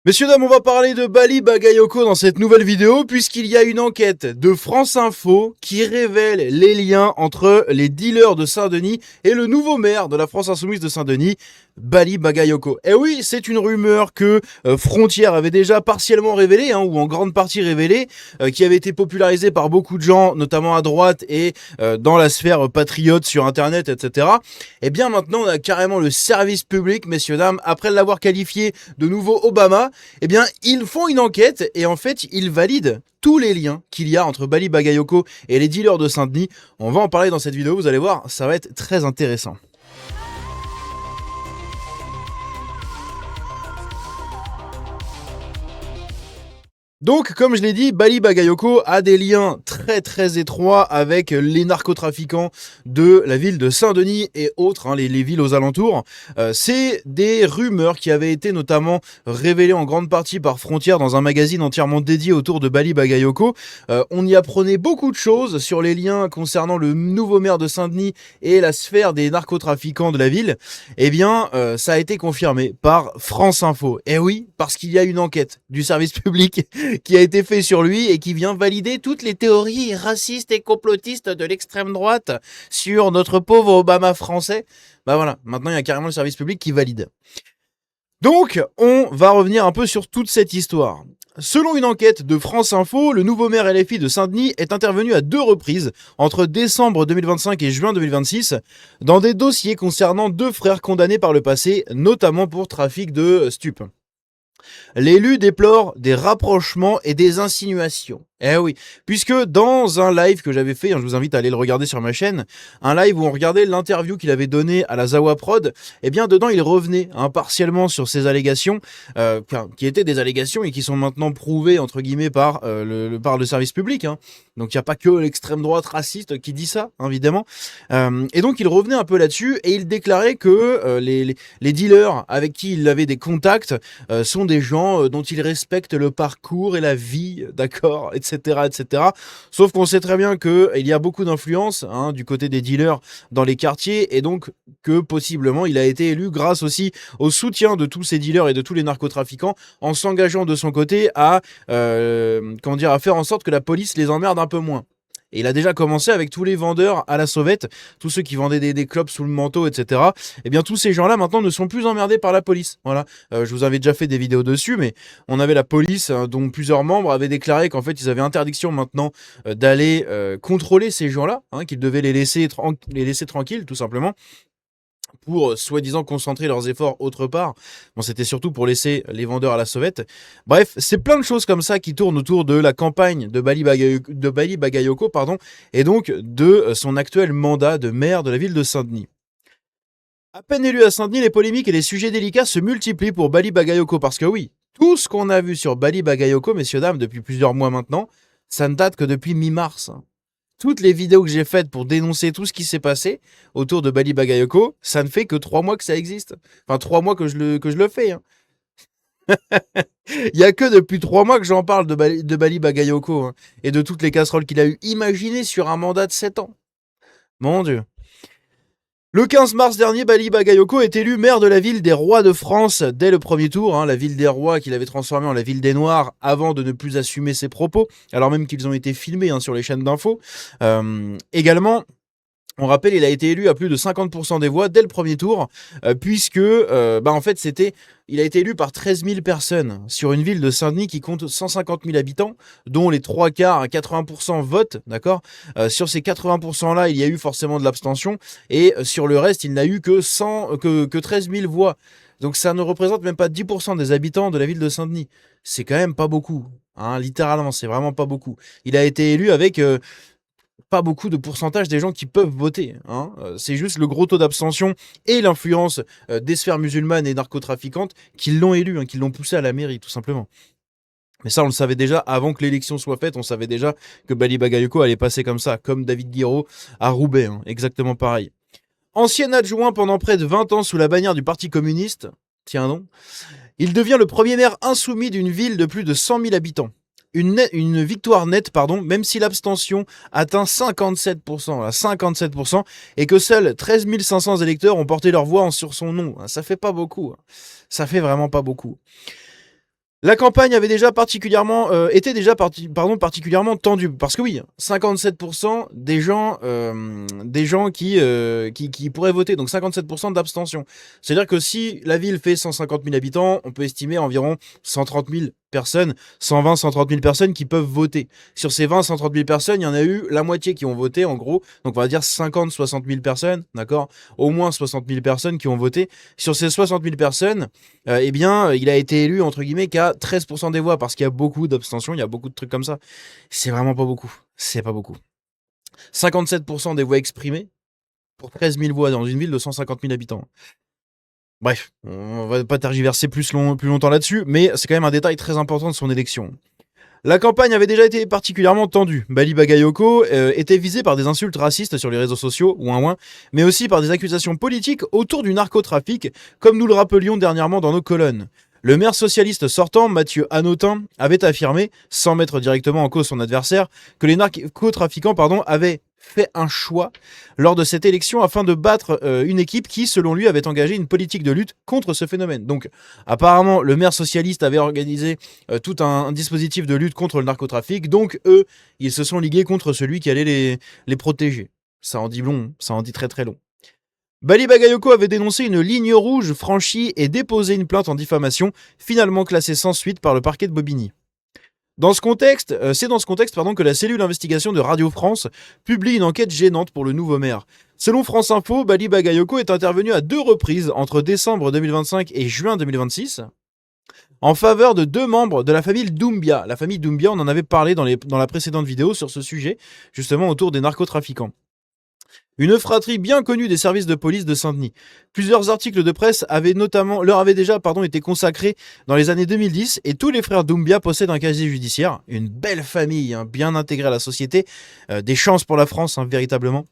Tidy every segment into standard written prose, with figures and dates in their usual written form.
Messieurs, dames, on va parler de Bali Bagayoko dans cette nouvelle vidéo puisqu'il y a une enquête de France Info qui révèle les liens entre les dealers de Saint-Denis et le nouveau maire de la France Insoumise de Saint-Denis, Bali Bagayoko. Et oui, c'est une rumeur que Frontières avait déjà partiellement révélée, ou en grande partie révélée, qui avait été popularisée par beaucoup de gens, notamment à droite et dans la sphère patriote sur Internet, etc. Et bien maintenant, on a carrément le service public, messieurs, dames, après l'avoir qualifié de nouveau Obama. Eh bien, ils font une enquête et en fait, ils valident tous les liens qu'il y a entre Bali Bagayoko et les dealers de Saint-Denis. On va en parler dans cette vidéo, vous allez voir, ça va être très intéressant. Donc, comme je l'ai dit, Bali Bagayoko a des liens très étroits avec les narcotrafiquants de la ville de Saint-Denis et autres, les villes aux alentours. C'est des rumeurs qui avaient été notamment révélées en grande partie par Frontières dans un magazine entièrement dédié autour de Bali Bagayoko. On y apprenait beaucoup de choses sur les liens concernant le nouveau maire de Saint-Denis et la sphère des narcotrafiquants de la ville. Eh bien, ça a été confirmé par France Info. Et oui, parce qu'il y a une enquête du service public qui a été fait sur lui et qui vient valider toutes les théories racistes et complotistes de l'extrême droite sur notre pauvre Obama français. Bah voilà, maintenant il y a carrément le service public qui valide. Donc, on va revenir un peu sur toute cette histoire. Selon une enquête de France Info, le nouveau maire LFI de Saint-Denis est intervenu à 2 reprises entre décembre 2025 et juin 2026 dans des dossiers concernant 2 frères condamnés par le passé, notamment pour trafic de stupes. L'élu déplore des rapprochements et des insinuations. Eh oui, puisque dans un live que j'avais fait, je vous invite à aller le regarder sur ma chaîne, un live où on regardait l'interview qu'il avait donnée à la Zawa Prod, eh bien dedans il revenait partiellement sur ces allégations, qui étaient des allégations et qui sont maintenant prouvées entre guillemets par le service public. Donc il n'y a pas que l'extrême droite raciste qui dit ça, évidemment. Et donc il revenait un peu là-dessus et il déclarait que les dealers avec qui il avait des contacts sont des gens dont il respecte le parcours et la vie, d'accord, etc. Sauf qu'on sait très bien qu'il y a beaucoup d'influence du côté des dealers dans les quartiers et donc que possiblement il a été élu grâce aussi au soutien de tous ces dealers et de tous les narcotrafiquants en s'engageant de son côté à faire en sorte que la police les emmerde un peu moins. Et il a déjà commencé avec tous les vendeurs à la sauvette, tous ceux qui vendaient des clopes sous le manteau, etc. Eh bien, tous ces gens-là, maintenant, ne sont plus emmerdés par la police. Voilà. Je vous avais déjà fait des vidéos dessus, mais on avait la police, dont plusieurs membres avaient déclaré qu'en fait, ils avaient interdiction maintenant d'aller contrôler ces gens-là, qu'ils devaient les laisser tranquilles, tout simplement, pour soi-disant concentrer leurs efforts autre part. Bon, c'était surtout pour laisser les vendeurs à la sauvette. Bref, c'est plein de choses comme ça qui tournent autour de la campagne de Bali Bagayoko, et donc de son actuel mandat de maire de la ville de Saint-Denis. À peine élu à Saint-Denis, les polémiques et les sujets délicats se multiplient pour Bali Bagayoko, parce que oui, tout ce qu'on a vu sur Bali Bagayoko, messieurs, dames, depuis plusieurs mois maintenant, ça ne date que depuis mi-mars. Toutes les vidéos que j'ai faites pour dénoncer tout ce qui s'est passé autour de Bali Bagayoko, ça ne fait que 3 mois que ça existe. Enfin, 3 mois que je le fais. Il y a que depuis 3 mois que j'en parle de Bali Bagayoko et de toutes les casseroles qu'il a eu. Imaginez sur un mandat de 7 ans. Mon Dieu. Le 15 mars dernier, Bali Bagayoko est élu maire de la ville des Rois de France dès le premier tour, la ville des Rois qu'il avait transformée en la ville des Noirs avant de ne plus assumer ses propos, alors même qu'ils ont été filmés sur les chaînes d'infos. Également, on rappelle, il a été élu à plus de 50% des voix dès le premier tour, puisque en fait il a été élu par 13 000 personnes sur une ville de Saint-Denis qui compte 150 000 habitants, dont les 3 quarts à 80% votent, d'accord. Sur ces 80%-là, il y a eu forcément de l'abstention, et sur le reste, il n'a eu que 13 000 voix. Donc ça ne représente même pas 10% des habitants de la ville de Saint-Denis. C'est quand même pas beaucoup, littéralement, c'est vraiment pas beaucoup. Il a été élu avec pas beaucoup de pourcentage des gens qui peuvent voter. C'est juste le gros taux d'abstention et l'influence des sphères musulmanes et narcotrafiquantes qui l'ont élu, qui l'ont poussé à la mairie, tout simplement. Mais ça, on le savait déjà avant que l'élection soit faite. On savait déjà que Bali Bagayoko allait passer comme ça, comme David Guiraud à Roubaix, exactement pareil. Ancien adjoint pendant près de 20 ans sous la bannière du Parti communiste, tiens donc, il devient le premier maire insoumis d'une ville de plus de 100 000 habitants. Une victoire nette, même si l'abstention atteint 57%, et que seuls 13 500 électeurs ont porté leur voix sur son nom. Ça fait pas beaucoup. Ça fait vraiment pas beaucoup. La campagne avait déjà particulièrement tendue parce que oui, 57% des gens qui pourraient voter, donc 57% d'abstention. C'est-à-dire que si la ville fait 150 000 habitants, on peut estimer environ 130 000 personnes, 120, 130 000 personnes qui peuvent voter. Sur ces 20, 130 000 personnes, il y en a eu la moitié qui ont voté en gros, donc on va dire 50, 60 000 personnes, d'accord, au moins 60 000 personnes qui ont voté. Sur ces 60 000 personnes, eh bien, il a été élu entre guillemets qu'à 13% des voix parce qu'il y a beaucoup d'abstention, il y a beaucoup de trucs comme ça. C'est vraiment pas beaucoup. C'est pas beaucoup. 57% des voix exprimées pour 13 000 voix dans une ville de 150 000 habitants. Bref, on va pas tergiverser plus longtemps là-dessus, mais c'est quand même un détail très important de son élection. La campagne avait déjà été particulièrement tendue. Bali Bagayoko était visé par des insultes racistes sur les réseaux sociaux, ouin, mais aussi par des accusations politiques autour du narcotrafic, comme nous le rappelions dernièrement dans nos colonnes. Le maire socialiste sortant, Mathieu Hanotin, avait affirmé, sans mettre directement en cause son adversaire, que les narcotrafiquants avaient fait un choix lors de cette élection afin de battre une équipe qui, selon lui, avait engagé une politique de lutte contre ce phénomène. Donc, apparemment, le maire socialiste avait organisé tout un dispositif de lutte contre le narcotrafic. Donc, eux, ils se sont ligués contre celui qui allait les protéger. Ça en dit long, ça en dit très très long. Bali Bagayoko avait dénoncé une ligne rouge franchie et déposé une plainte en diffamation, finalement classée sans suite par le parquet de Bobigny. C'est dans ce contexte que la cellule d'investigation de Radio France publie une enquête gênante pour le nouveau maire. Selon France Info, Bali Bagayoko est intervenu à 2 reprises entre décembre 2025 et juin 2026 en faveur de 2 membres de la famille Doumbia. La famille Doumbia, on en avait parlé dans la précédente vidéo sur ce sujet, justement autour des narcotrafiquants. Une fratrie bien connue des services de police de Saint-Denis. Plusieurs articles de presse leur avaient déjà été consacrés dans les années 2010 et tous les frères Doumbia possèdent un casier judiciaire. Une belle famille, bien intégrée à la société. Des chances pour la France, véritablement.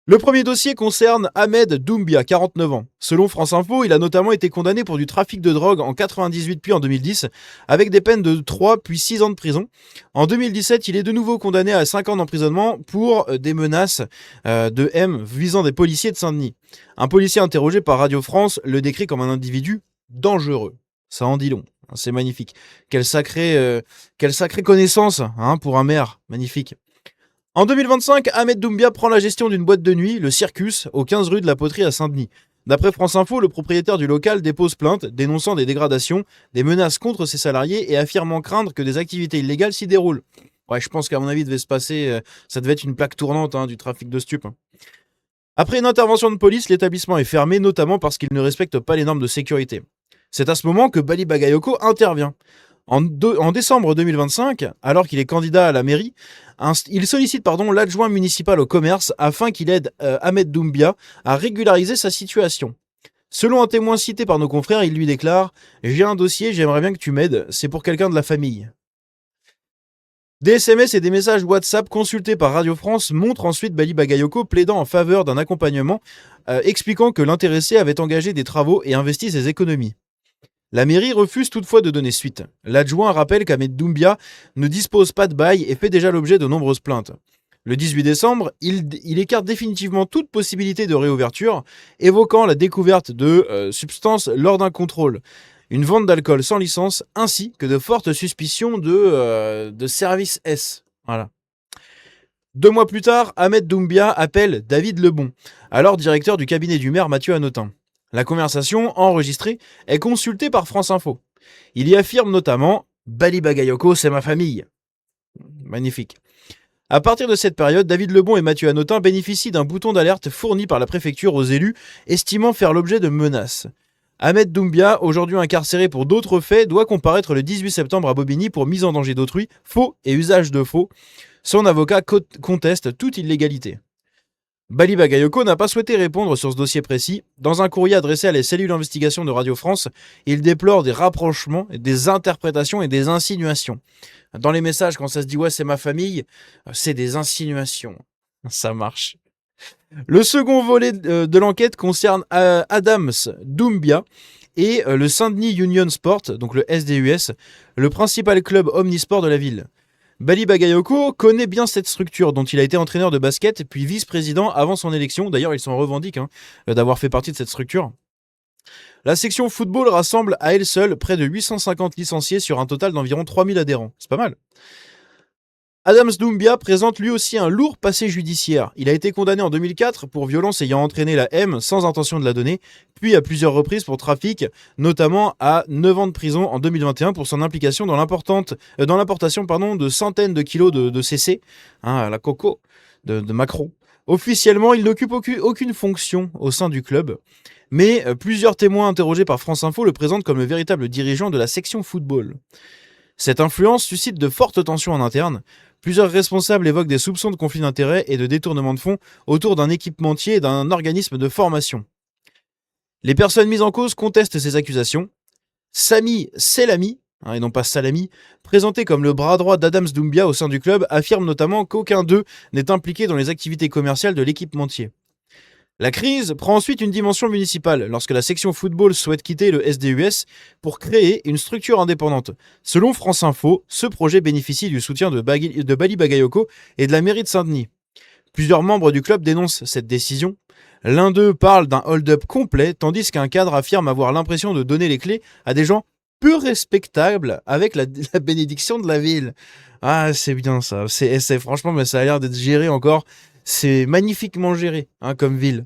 Le premier dossier concerne Ahmed Doumbia, 49 ans. Selon France Info, il a notamment été condamné pour du trafic de drogue en 98 puis en 2010, avec des peines de 3 puis 6 ans de prison. En 2017, il est de nouveau condamné à 5 ans d'emprisonnement pour des menaces de M visant des policiers de Saint-Denis. Un policier interrogé par Radio France le décrit comme un individu dangereux. Ça en dit long, c'est magnifique. Quelle sacrée connaissance pour un maire, magnifique. En 2025, Ahmed Doumbia prend la gestion d'une boîte de nuit, le Circus, au 15 rue de la Poterie à Saint-Denis. D'après France Info, le propriétaire du local dépose plainte, dénonçant des dégradations, des menaces contre ses salariés et affirmant craindre que des activités illégales s'y déroulent. Ouais, je pense qu'à mon avis, ça devait être une plaque tournante du trafic de stupes. Après une intervention de police, l'établissement est fermé, notamment parce qu'il ne respecte pas les normes de sécurité. C'est à ce moment que Bali Bagayoko intervient. En décembre 2025, alors qu'il est candidat à la mairie, il sollicite l'adjoint municipal au commerce afin qu'il aide Ahmed Doumbia à régulariser sa situation. Selon un témoin cité par nos confrères, il lui déclare « J'ai un dossier, j'aimerais bien que tu m'aides, c'est pour quelqu'un de la famille ». Des SMS et des messages WhatsApp consultés par Radio France montrent ensuite Bali Bagayoko plaidant en faveur d'un accompagnement, expliquant que l'intéressé avait engagé des travaux et investi ses économies. La mairie refuse toutefois de donner suite. L'adjoint rappelle qu'Ahmed Doumbia ne dispose pas de bail et fait déjà l'objet de nombreuses plaintes. Le 18 décembre, il écarte définitivement toute possibilité de réouverture, évoquant la découverte de substances lors d'un contrôle, une vente d'alcool sans licence, ainsi que de fortes suspicions de service S. Voilà. 2 mois plus tard, Ahmed Doumbia appelle David Lebon, alors directeur du cabinet du maire Mathieu Hanotin. La conversation, enregistrée, est consultée par France Info. Il y affirme notamment « Bali Bagayoko, c'est ma famille ». Magnifique. À partir de cette période, David Lebon et Mathieu Hanotin bénéficient d'un bouton d'alerte fourni par la préfecture aux élus, estimant faire l'objet de menaces. Ahmed Doumbia, aujourd'hui incarcéré pour d'autres faits, doit comparaître le 18 septembre à Bobigny pour mise en danger d'autrui, faux et usage de faux. Son avocat conteste toute illégalité. Bali Bagayoko n'a pas souhaité répondre sur ce dossier précis. Dans un courrier adressé à la cellule d'investigation de Radio France, il déplore des rapprochements, des interprétations et des insinuations. Dans les messages, quand ça se dit « ouais, c'est ma famille », c'est des insinuations. Ça marche. Le second volet de l'enquête concerne Adams Doumbia et le Saint-Denis Union Sport, donc le SDUS, le principal club omnisport de la ville. Bali Bagayoko connaît bien cette structure dont il a été entraîneur de basket puis vice-président avant son élection. D'ailleurs, il s'en revendique d'avoir fait partie de cette structure. La section football rassemble à elle seule près de 850 licenciés sur un total d'environ 3000 adhérents. C'est pas mal. Adams Doumbia présente lui aussi un lourd passé judiciaire. Il a été condamné en 2004 pour violence ayant entraîné la haine sans intention de la donner, puis à plusieurs reprises pour trafic, notamment à 9 ans de prison en 2021 pour son implication dans l'importation de centaines de kilos de CC, la coco de Macron. Officiellement, il n'occupe aucune fonction au sein du club, mais plusieurs témoins interrogés par France Info le présentent comme le véritable dirigeant de la section football. Cette influence suscite de fortes tensions en interne. Plusieurs responsables évoquent des soupçons de conflit d'intérêts et de détournement de fonds autour d'un équipementier et d'un organisme de formation. Les personnes mises en cause contestent ces accusations. Sami Selami, et non pas Salami, présenté comme le bras droit d'Adams Doumbia au sein du club, affirme notamment qu'aucun d'eux n'est impliqué dans les activités commerciales de l'équipementier. La crise prend ensuite une dimension municipale lorsque la section football souhaite quitter le SDUS pour créer une structure indépendante. Selon France Info, ce projet bénéficie du soutien de Bali Bagayoko et de la mairie de Saint-Denis. Plusieurs membres du club dénoncent cette décision. L'un d'eux parle d'un hold-up complet, tandis qu'un cadre affirme avoir l'impression de donner les clés à des gens peu respectables avec la bénédiction de la ville. Ah, c'est bien ça. C'est franchement, mais ça a l'air d'être géré encore. C'est magnifiquement géré comme ville.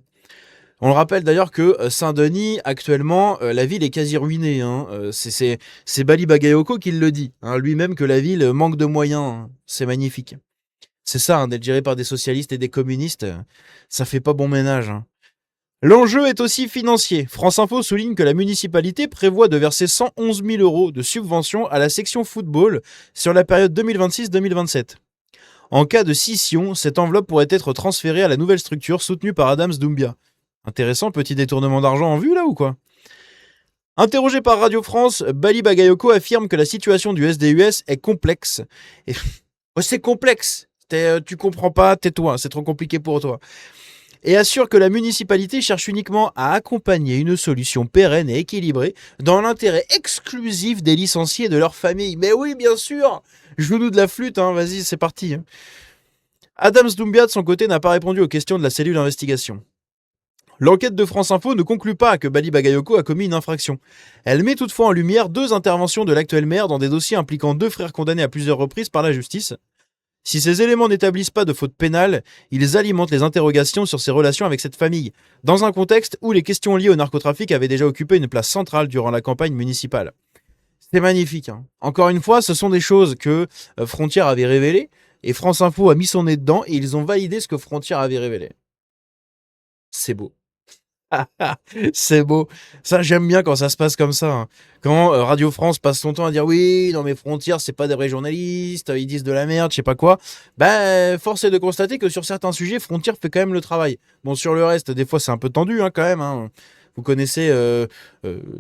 On le rappelle d'ailleurs que Saint-Denis, actuellement, la ville est quasi ruinée. C'est Bali Bagayoko qui le dit, lui-même, que la ville manque de moyens. C'est magnifique. C'est ça, d'être géré par des socialistes et des communistes, ça fait pas bon ménage. L'enjeu est aussi financier. France Info souligne que la municipalité prévoit de verser 111 000 € de subvention à la section football sur la période 2026-2027. En cas de scission, cette enveloppe pourrait être transférée à la nouvelle structure soutenue par Adams Doumbia. Intéressant, petit détournement d'argent en vue là ou quoi ? Interrogé par Radio France, Bali Bagayoko affirme que la situation du SDUS est complexe. Et... c'est complexe. Tu comprends pas, tais-toi, c'est trop compliqué pour toi. Et assure que la municipalité cherche uniquement à accompagner une solution pérenne et équilibrée dans l'intérêt exclusif des licenciés et de leurs familles. Mais oui, bien sûr, joue-nous de la flûte, vas-y, c'est parti. Adams Doumbia, de son côté, n'a pas répondu aux questions de la cellule d'investigation. L'enquête de France Info ne conclut pas que Bali Bagayoko a commis une infraction. Elle met toutefois en lumière 2 interventions de l'actuel maire dans des dossiers impliquant 2 frères condamnés à plusieurs reprises par la justice. Si ces éléments n'établissent pas de faute pénale, ils alimentent les interrogations sur ses relations avec cette famille, dans un contexte où les questions liées au narcotrafic avaient déjà occupé une place centrale durant la campagne municipale. C'est magnifique. Encore une fois, ce sont des choses que Frontières avait révélées, et France Info a mis son nez dedans, et ils ont validé ce que Frontières avait révélé. C'est beau. C'est beau. Ça, j'aime bien quand ça se passe comme ça. Quand Radio France passe son temps à dire oui, dans mes Frontières, c'est pas des vrais journalistes, ils disent de la merde, je sais pas quoi. Force est de constater que sur certains sujets, Frontières fait quand même le travail. Bon, sur le reste, des fois, c'est un peu tendu quand même. Vous connaissez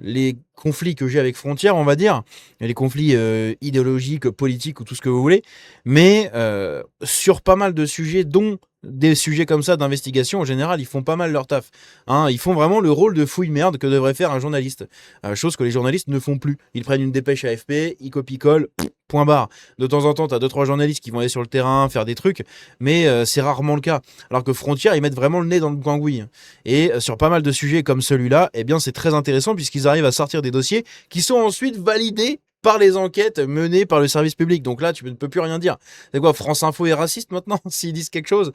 les conflits que j'ai avec Frontières, on va dire, les conflits idéologiques, politiques ou tout ce que vous voulez. Mais sur pas mal de sujets, dont des sujets comme ça d'investigation, en général, ils font pas mal leur taf. Ils font vraiment le rôle de fouille-merde que devrait faire un journaliste. Chose que les journalistes ne font plus. Ils prennent une dépêche AFP, ils copient-collent, point barre. De temps en temps, t'as 2-3 journalistes qui vont aller sur le terrain, faire des trucs, mais c'est rarement le cas. Alors que Frontières, ils mettent vraiment le nez dans le cambouis. Et sur pas mal de sujets comme celui-là, eh bien, c'est très intéressant puisqu'ils arrivent à sortir des dossiers qui sont ensuite validés par les enquêtes menées par le service public. Donc là, tu ne peux plus rien dire. C'est quoi, France Info est raciste maintenant, s'ils disent quelque chose?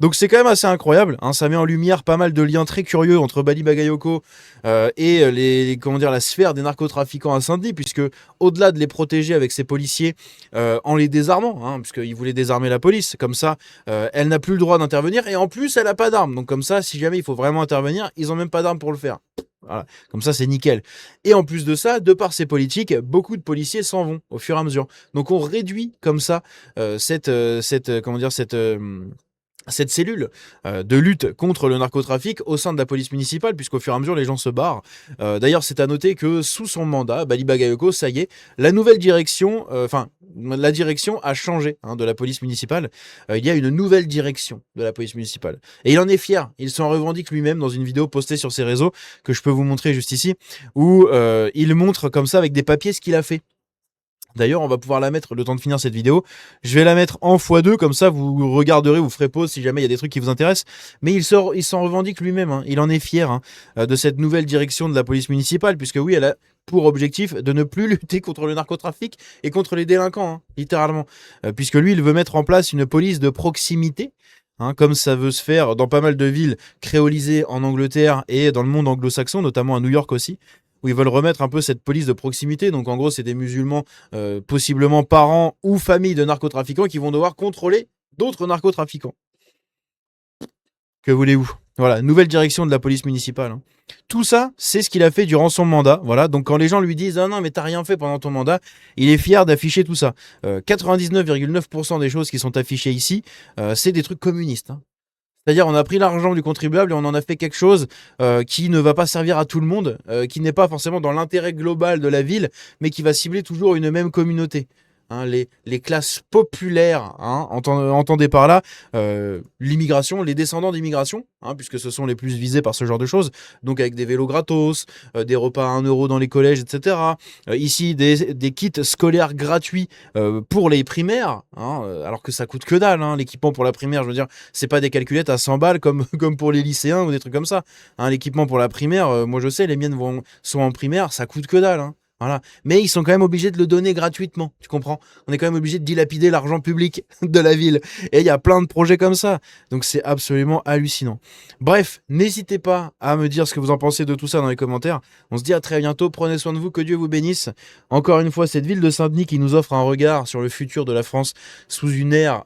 Donc c'est quand même assez incroyable. Ça met en lumière pas mal de liens très curieux entre Bali Bagayoko et la sphère des narcotrafiquants à Saint-Denis, puisque au-delà de les protéger avec ses policiers en les désarmant, puisqu'ils voulaient désarmer la police, comme ça, elle n'a plus le droit d'intervenir, et en plus, elle n'a pas d'armes. Donc comme ça, si jamais il faut vraiment intervenir, ils n'ont même pas d'armes pour le faire. Voilà. Comme ça, c'est nickel. Et en plus de ça, de par ces politiques, beaucoup de policiers s'en vont au fur et à mesure. Donc on réduit comme ça cette cellule de lutte contre le narcotrafic au sein de la police municipale, puisqu'au fur et à mesure, les gens se barrent. D'ailleurs, c'est à noter que sous son mandat, Bali Bagayoko, ça y est, la nouvelle direction, la direction a changé de la police municipale. Il y a une nouvelle direction de la police municipale. Et il en est fier. Il s'en revendique lui-même dans une vidéo postée sur ses réseaux, que je peux vous montrer juste ici, où il montre comme ça avec des papiers ce qu'il a fait. D'ailleurs, on va pouvoir la mettre, le temps de finir cette vidéo, je vais la mettre en x2, comme ça vous regarderez, vous ferez pause si jamais il y a des trucs qui vous intéressent. Mais il s'en revendique lui-même, hein. Il en est fier, hein, de cette nouvelle direction de la police municipale, puisque oui, elle a pour objectif de ne plus lutter contre le narcotrafic et contre les délinquants, hein, littéralement. Puisque lui, il veut mettre en place une police de proximité, hein, comme ça veut se faire dans pas mal de villes créolisées en Angleterre et dans le monde anglo-saxon, notamment à New York aussi, où ils veulent remettre un peu cette police de proximité. Donc en gros, c'est des musulmans, possiblement parents ou familles de narcotrafiquants, qui vont devoir contrôler d'autres narcotrafiquants. Que voulez-vous? Voilà, nouvelle direction de la police municipale, hein. Tout ça, c'est ce qu'il a fait durant son mandat. Voilà, donc quand les gens lui disent « Ah non, mais t'as rien fait pendant ton mandat », il est fier d'afficher tout ça. 99,9% des choses qui sont affichées ici, c'est des trucs communistes, hein. C'est-à-dire, on a pris l'argent du contribuable et on en a fait quelque chose qui ne va pas servir à tout le monde, qui n'est pas forcément dans l'intérêt global de la ville, mais qui va cibler toujours une même communauté. Hein, les classes populaires, hein, entendez par là l'immigration, les descendants d'immigration, hein, puisque ce sont les plus visés par ce genre de choses, donc avec des vélos gratos, des repas à 1 euro dans les collèges, etc. Ici, des kits scolaires gratuits pour les primaires, hein, alors que ça coûte que dalle, hein, l'équipement pour la primaire, je veux dire, c'est pas des calculettes à 100 balles comme, comme pour les lycéens ou des trucs comme ça. Hein, l'équipement pour la primaire, moi je sais, les miennes sont en primaire, ça coûte que dalle, hein. Voilà. Mais ils sont quand même obligés de le donner gratuitement, tu comprends? On est quand même obligé de dilapider l'argent public de la ville. Et il y a plein de projets comme ça. Donc c'est absolument hallucinant. Bref, n'hésitez pas à me dire ce que vous en pensez de tout ça dans les commentaires. On se dit à très bientôt, prenez soin de vous, que Dieu vous bénisse. Encore une fois, cette ville de Saint-Denis qui nous offre un regard sur le futur de la France sous une ère...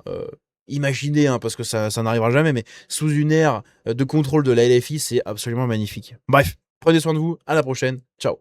imaginée, hein, parce que ça n'arrivera jamais, mais sous une ère de contrôle de la LFI, c'est absolument magnifique. Bref, prenez soin de vous, à la prochaine, ciao.